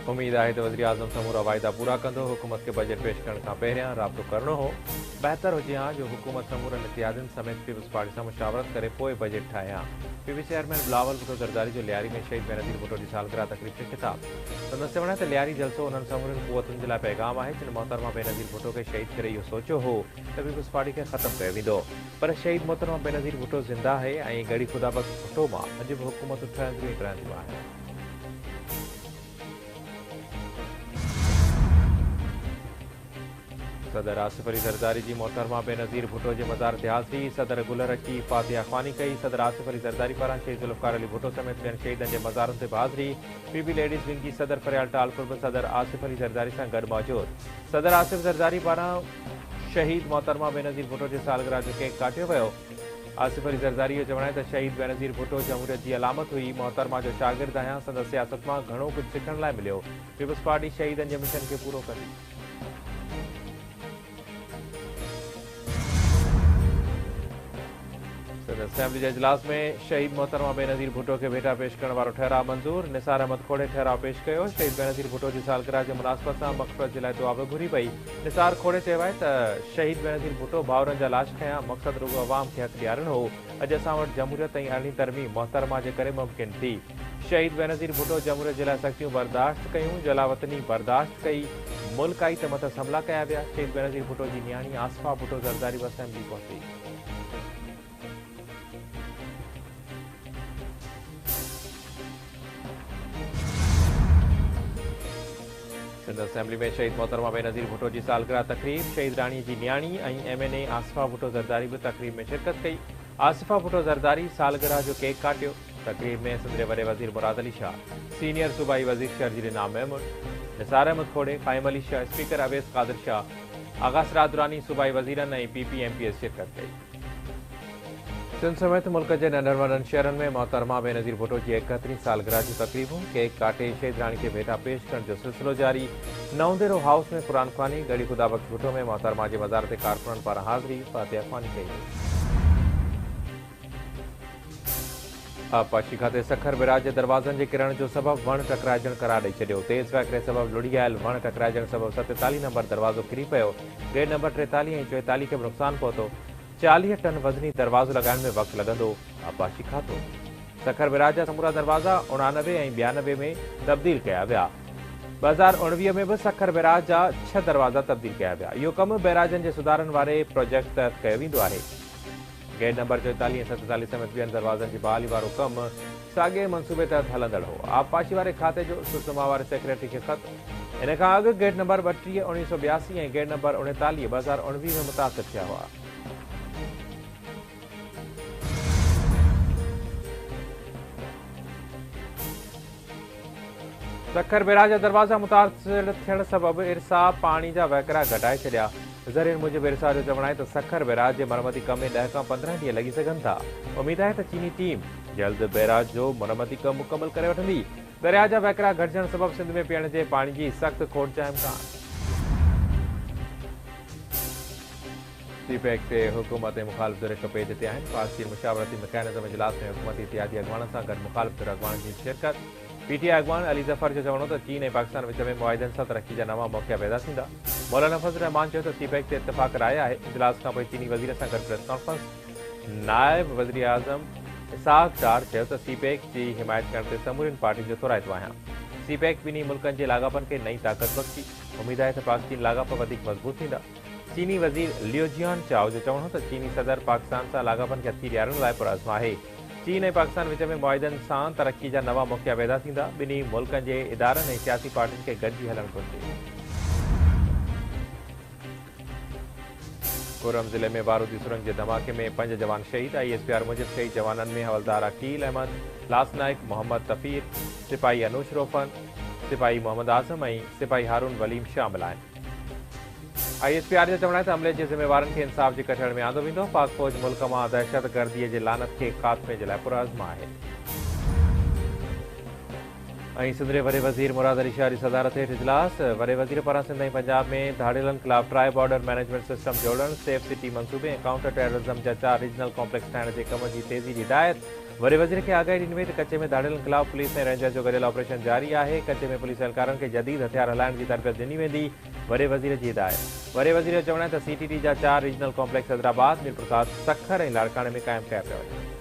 उम्मीद है तो वज़ीर आज़म समूरा वायदा पूरा कंदो। हुकूमत के बजट पेश करण खां पहिरियां राब्तो करणो हो। बेहतर हुजे हा जो हुकूमत समूरनि इतिहादनि समेत पीपल्स पार्टी सां मुशावरत करे पोइ बजट ठाहे हा। पीपी चेयरमैन बिलावल भुट्टो ज़रदारी जो लियारी में शहीद बेनज़ीर भुट्टो जी सालगिरह तकरीब के खिताब। संदसि चवण है त लियारी जलसो उन्हनि समूरनि क़ुवतुनि जे लाइ पैगाम आहे जिन मोहतरमा बेनज़ीर भुट्टो खे शहीद करे इहो सोचियो हो त पीपल्स पार्टी खे ख़त्म कयो वेंदो, पर शहीद मोहतरमा बेनज़ीर भुट्टो ज़िंदा आहे ऐं गड़ी ख़ुदाबख़्श भुट्टो मां अॼु बि हुकूमतूं ठहंदियूं ई रहंदियूं आहिनि। सदर आसिफ अली ज़रदारी जी मोहतरमा बेनज़ीर भुट्टो जे मज़ार ते हाज़िरी। सदर गुल रखी फातिहा ख़्वानी कई। सदर आसिफ अली ज़रदारी पारां शहीद ज़ुल्फ़िकार अली भुट्टो समेत ॿियनि शहीदनि जे मज़ारनि ते हाज़िरी। पीपी लेडीज़ विंग जी सदर फरियाल टालपुर बि सदर आसिफ अली ज़रदारी सां गॾु मौजूद। सदर आसिफ ज़रदारी पारां शहीद मोहतरमा बेनज़ीर भुट्टो जे सालगिरह जो केक काटियो वियो। आसिफ अली ज़रदारी जो चवण आहे त शहीद बेनज़ीर भुट्टो जमहूरियत जी अलामत हुई। मोहतरमा जो शागिर्द आहियां। संदसि सियासत मां घणो कुझु सिखण लाइ मिलियो। पीपल्स पार्टी शहीदनि जे मिशन खे पूरो कंदी। असेंबली जे इजलास में शहीद मोहतरमा बेनज़ीर भुट्टो के भेटा पेश करण वारो ठहराव मंज़ूर। निसार अहमद खोड़े ठहराव पेश कयो। शहीद बेनज़ीर भुट्टो जी सालगिरह जे मुनासिबत सां मग़फ़िरत जे लाइ दुआ बि घुरी पई। निसार खोड़े चयो आहे त शहीद बेनज़ीर भुट्टो भाउरनि जा लाश खयां, मक़सदु रुॻो अवाम खे हक़ ॾियारणु हो। अॼु असां वटि जमहूरियत ऐं अरिड़हीं तरमीम मोहतरमा जे करे मुमकिन थी। शहीद बेनज़ीर भुट्टो जमहूरियत जे लाइ सख़्तियूं बर्दाश्त कयूं, जलावतनी बर्दाश्त कई, मुल्क आई त मथां हमला कया विया। शहीद बेनज़ीर भुट्टो जी नियाणी आसिफा भुट्टो ज़रदारी बि असेंबली पहुती। सिंध असेंबली में शहीद मोहतरमा बेनज़ीर भुट्टो जी सालगिरह तकरीब। शहीद राणी जी नियाणी ऐं MNA आसिफा भुट्टो ज़रदारी भी तकरीब में शिरकत कई। आसिफा भुट्टो ज़रदारी सालगिरह जो केक काटियो। तकरीब में सिंध वॾे वज़ीर मुराद अली शाह, सीनियर सूबाई वज़ीर शर्जील इनाम महमूद, निसार अहमद खोड़े, क़ाइम अली शाह, स्पीकर अवैस क़ादिर शाह, आगा सिराज दुरानी सूबाई वज़ीरनि ऐं PP MPS शिरकत कई। सिंध समेत मुल्क के नंढनि वॾनि शहरनि में मोहतरमा बेनज़ीर भुट्टो जी 71वीं सालगिरह जूं तकरीबूं। केक काटे शहीद राणी के भेटा पेश करण जो सिलसिलो जारी। नवंदेरो हाउस में क़ुरान ख़्वानी। गड़ी ख़ुदाबख़्श भुट्टो में मोहतरमा जे मज़ार ते कारकुननि पारां हाज़िरी, फातिहा ख़्वानी कई वई। आबपाशी खाते सखर बिराज जे दरवाज़नि जे किरण जो सबबु वण टकराइजण करार ॾेई छॾियो। तेज़ वाकिरे सबबु लुड़ी आयल वण टकराइजण सबबु 47 नंबर दरवाज़ो किरी पियो। गेट नंबर 43 ऐं 44 खे बि नुक़सानु पहुतो। 40 टन वज़नी दरवाज़ो लॻाइण में वक़्तु लॻंदो। आबपाशी खातो सखर बिराज जा समूरा दरवाज़ा 89 ऐं 92 में तब्दील कया विया। 2019 में भी सखर बैराज जा 6 दरवाज़ा तब्दील किया विया। इहो कमु बैराजनि जे सुधारनि वारे प्रोजेक्ट तहत कयो वेंदो आहे। गेट नंबर 44 ऐं 47 समेत ॿियनि दरवाज़नि जी बहाली वारो कमु साॻिए मंसूबे तहत हलंदड़ हो। आबपाशी वारे खाते जो सुषमा वारे सेक्रेटरी खे ख़त। इन खां अॻु गेट नंबर 32 1982 ऐं गेट नंबर 39 2019 में मुतासिर थिया हुआ। सखर बैराज जा दरवाज़ा मुतासिर थियण सबबु इरसा पाणी जा वहकिरा घटाए छॾिया। ज़रियनि मूजिबि इरसा जो चवणु आहे त सखर बैराज जे मरमती कम में 10 खां 15 ॾींहं लॻी सघनि था। उमीद आहे त चीनी टीम जल्द बैराज जो मरमती कमु मुकमल करे वठंदी। दरिया जा वहकिरा घटिजण सबबु सिंध में पीअण जे पाणी जी सख़्त खोट जा इम्कान। CPEC ते हुकूमत ऐं मुख़ालिफ़ धुर हिक पेज ते आहिनि। पास मुशावरती मैकेनिज़म इजलास में हुकूमती इतिहादी अॻवाननि सां गॾु मुख़ालिफ़ धुर अॻवान जी शिरकत। PTI अॻवान अली ज़फ़र जो चवणो त चीन ऐं पाकिस्तान विच में मुआहिदनि सां तरक़ी जा नवां मौक़िया पैदा थींदा। मौलाना फज़ल रहमान चयो त CPEC ते इत्तिफ़ाक़ राय आहे। इजलास खां पोइ चीनी वज़ीर सां गॾु प्रेस कॉन्फ्रेंस। नायब वज़ीर आज़म इसहाक़ डार चयो त CPEC जी हिमायत करण ते समूरियुनि पार्टियुनि जो थोराइतो आहियां। CPEC ॿिन्ही मुल्कनि जे लाॻापनि खे नई ताक़त बख़्शी। उमीद आहे त पाक चीन लाॻापा वधीक मज़बूत थींदा। चीनी वज़ीर लियोजियान चाओ जो चवणो त चीनी सदर पाकिस्तान सां लाॻापनि खे हथी ॾियारण लाइ पुरज़्म आहे। चीन ऐं पाकिस्तान विच में मुआहिदनि सां तरक़ी जा नवां मौक़िया पैदा थींदा। ॿिन्ही मुल्कनि जे इदारनि ऐं सियासी पार्टियुनि खे गॾिजी हलणु घुरिजे। कोरम ज़िले में बारूदी सुरंग जे धमाके में 5 जवान शहीद। ISPR मूजिबि शहीद जवाननि में हवलदार अकील अहमद, लासनाइक मोहम्मद तफ़ीर, सिपाही अनूश रोफन, सिपाही मोहम्मद आज़म ऐं सिपाही हारून वलीम शामिल आहिनि। ISPR जो चवणु आहे त हमले जे ज़िम्मेवारनि खे इंसाफ़ जी कठड़ में आंदो वेंदो। पाक फ़ौज मुल्क मां दहशतगर्दीअ जे लानत खे ख़ात्मे जे लाइ पुरज़्म आहे। ऐं सिंध जे वॾे वज़ीर मुराद अली शाह जी सदारत हेठि इजलास। वॾे वज़ीर पारां सिंध ऐं पंजाब में धाड़ेलनि ख़िलाफ़ ट्राई बॉर्डर मैनेजमेंट सिस्टम जोड़ण, सेफ सिटी मंसूबे ऐं काउंटर टेररिज़म जा 4 रीजनल कॉम्प्लेक्स ठाहिण जे कम जी तेज़ी जी हिदायत। वॾे वज़ीर खे आगाही ॾिनी वई त कचे में दाड़ियलनि ख़िलाफ़ पुलिस ऐं रेंजर्स जो गॾियल ऑपरेशन जारी आहे। कचे में पुलिस एहलकारनि खे जदीद हथियार हलाइण जी तरबियत ॾिनी वेंदी। वॾे वज़ीर जी हिदायत। वॾे वज़ीर जो चवणु आहे त CTT जा 4 रीजनल कॉम्प्लेक्स हैदराबाद, मीरपुरख़ास, सखर ऐं लाड़काणे में क़ाइमु कया पिया वञनि।